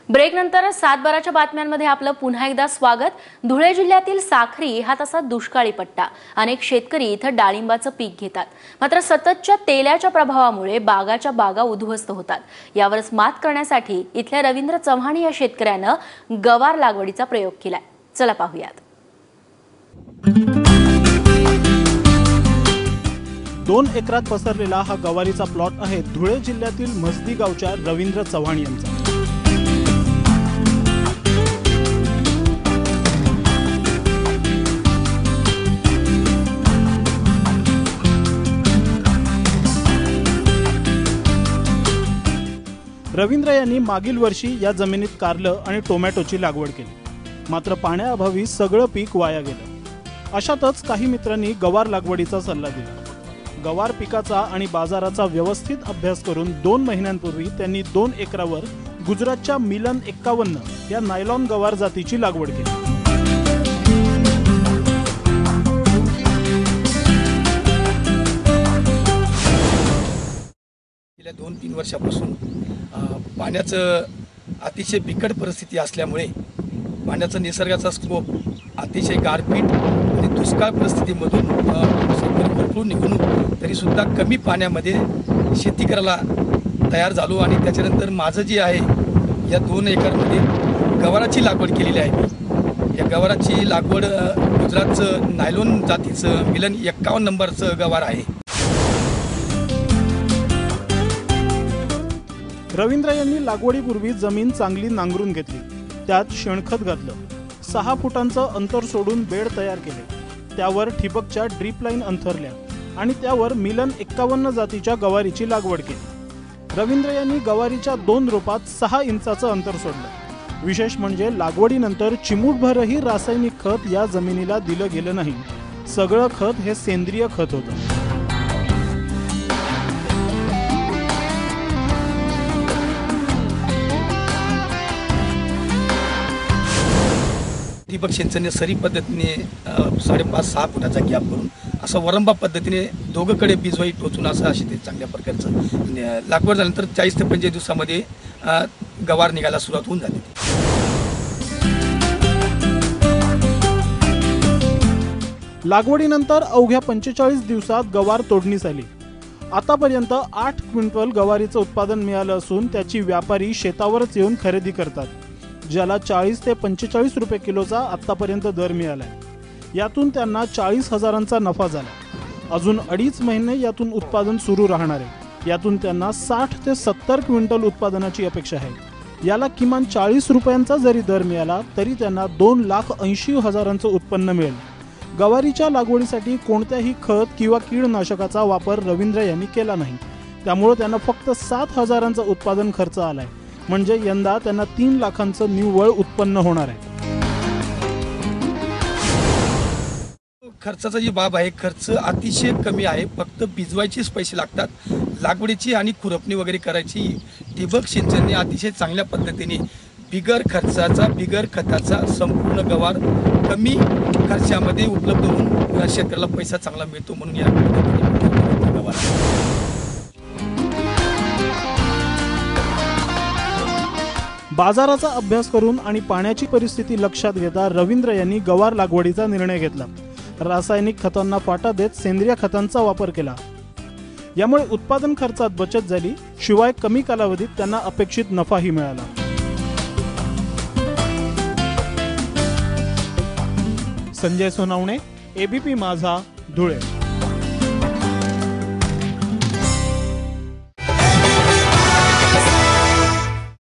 Break नंतर 7:12च्या बातम्यांमध्ये आपलं पुन्हा एकदा स्वागत। धुळे जिल्ह्यातील साखरी हा तसा दुष्काळी पट्टा। अनेक शेतकरी इथं डाळिंबाचं पीक घेतात, मात्र सततच्या तेलाच्या प्रभावामुळे बागाच्या बागा उद्ध्वस्त होतात। यावरच मात करण्यासाठी इथल्या रवींद्र चव्हाण या शेतकऱ्यानं गवार लागवडीचा प्रयोग केलाय। चला पाहूयात। 2 एकरात पसरलेला हा गवारीचा प्लॉट आहे धुळे जिल्ह्यातील मस्दी गावच्या रवींद्र चव्हाण यांचा। रवींद्र यांनी मागील वर्षी या जमिनीत कारलं आणि टोमॅटोची लागवड केली, मात्र पाण्याअभावी सगळं पीक वाया गेलं। अशातच काही मित्रांनी गवार लागवडीचा सल्ला दिला। गवार पिकाचा आणि बाजाराचा व्यवस्थित अभ्यास करून 2 महिन्यांपूर्वी त्यांनी 2 एकरावर गुजरातच्या मिलन 51 या नायलॉन गवार जातीची लागवड केली। गेल्या 2-3 वर्षापासून पाण्याचं अतिशय बिकट परिस्थिती असल्यामुळे पाण्याचा निसर्गाचा स्कोप अतिशय गारपीट आणि दुष्काळ परिस्थितीमधून भरपूर निघून तरीसुद्धा कमी पाण्यामध्ये शेती करायला तयार झालो आणि त्याच्यानंतर माझं जे आहे या 2 एकरमध्ये गवाराची लागवड केलेली आहे। या गवाराची लागवड गुजरातचं नायलॉन जातीचं मिलन 51 नंबरचं गवार आहे। रवींद्र यांनी लागवडीपूर्वी जमीन चांगली नांगरून घेतली, त्यात शेणखत घातलं, 6 फुटांचं अंतर सोडून बेड तयार केले, त्यावर ठिबकच्या ड्रीप लाईन अंथरल्या आणि त्यावर मिलन 51 जातीच्या गवारीची लागवड केली। रवींद्र यांनी गवारीच्या 2 रोपात 6 इंचाचं अंतर सोडलं। विशेष म्हणजे लागवडीनंतर चिमूटभरही रासायनिक खत या जमिनीला दिलं गेलं नाही, सगळं खत हे सेंद्रिय खत होतं। ठिबक सिंचन सरी पद्धतीने 5.5-6 फुटाचा गॅप करून असं वरंबा पद्धतीने दोघंकडे बीजवाई टोचून अशी ते चांगल्या प्रकारचं लागवड झाल्यानंतर 40 ते 45 दिवसामध्ये गवार निघायला सुरुवात होऊन जाते। लागवडीनंतर अवघ्या 45 दिवसात गवार तोडणीस आली। आतापर्यंत 8 क्विंटल गवारीचं उत्पादन मिळालं असून त्याची व्यापारी शेतावरच येऊन खरेदी करतात, ज्याला 40 ते 45 रुपये किलोचा आतापर्यंत दर मिळालाय। यातून त्यांना 40,000चा नफा झाला। अजून 2.5 महिने यातून उत्पादन सुरू राहणार आहे। यातून त्यांना 60 ते 70 क्विंटल उत्पादनाची अपेक्षा आहे। याला किमान 40 रुपयांचा जरी दर मिळाला तरी त्यांना 2,80,000चं उत्पन्न मिळेल। गवारीच्या लागवडीसाठी कोणत्याही खत किंवा कीडनाशकाचा वापर रवींद्र यांनी केला नाही, त्यामुळे त्यांना फक्त 7,000चा उत्पादन खर्च आलाय। म्हणजे यंदा त्यांना 3 लाखांचं निव्वळ उत्पन्न होणार आहे। खर्चाचा जी बाब आहे, खर्च अतिशय कमी आहे, फक्त भिजवायचेच पैसे लागतात। लागवडीची आणि खुरपणी वगैरे करायची ठिबक सिंचनने अतिशय चांगल्या पद्धतीने बिगर खर्चाचा बिगर खताचा संपूर्ण गवार कमी खर्चामध्ये उपलब्ध होऊन शेतकऱ्याला पैसा चांगला मिळतो, म्हणून या पद्धतीने गवार बाजाराचा अभ्यास करून आणि पाण्याची परिस्थिती लक्षात घेता रवींद्र यांनी गवार लागवडीचा निर्णय घेतला। रासायनिक खतांना फाटा देत सेंद्रिय खतांचा वापर केला। यामुळे उत्पादन खर्चात बचत झाली, शिवाय कमी कालावधीत त्यांना अपेक्षित नफाही मिळाला। संजय सोनावणे, एबीपी माझा, धुळे।